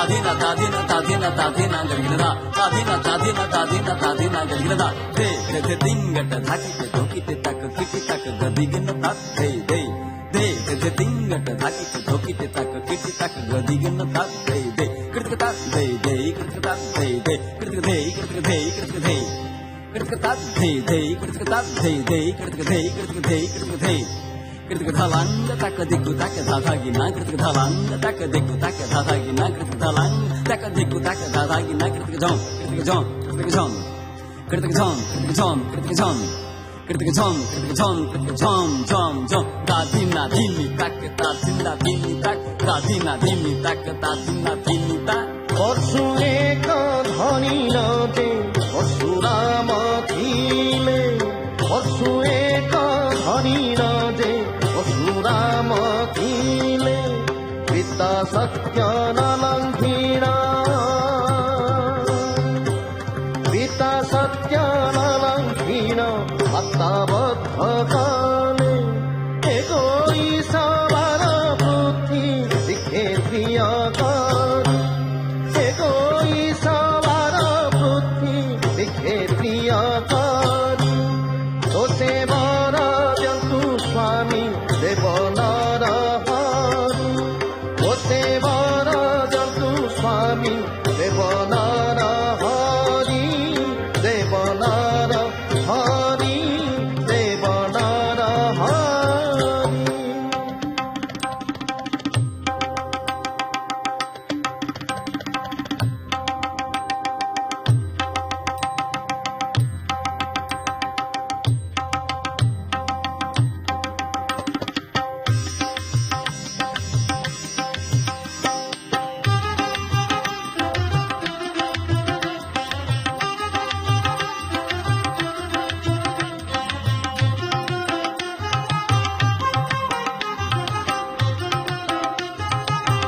ताधीना ताधीना ताधीना ताधीना गलगिलदा ताधीना ताधीना ताधीना ताधीना गलगिलदा दे दे दे दिंगट धाकिटे धोकिटे तक किटी तक गदिगिन तात दे दे दे दे दे दिंगट धाकिटे धोकिटे तक किटी तक गदिगिन तात दे दे कृतकता दे दे कृतकता दे दे कृतक दे कृतक दे कृतक दे कृतकता दे दे कृतकता दे दे कृतक दे कृतक दे कृतक दे कृतक धालांग तक दिक्कु तक धाधागिना कृतक धालांग तक दिक्कु तक धाधागिना कृतक धालांग तक दिक्कु तक धाधागिना कृतक जों कृतक जों कृतक जों कृतक जों कृतक जों कृतक जों कृतक जों कृतक जों कृतक जों जों जों दाधीना धीनी तक दाधीना धीनी तक दाधीना धीनी तक दाधीना धीनी तक परशुए का धनी नदे परशुराम थिले परशुए का धनी नदे परशुराम थिले पिता सत्य न लंघिणा पिता सत्य न लंघिण अत्ताबद्ध काले एकोईसावार बुद्धि दिखे प्रियकारी एकोईसावार बुद्धि दिखे प्रियकारी तो से बर जंतु स्वामी देवना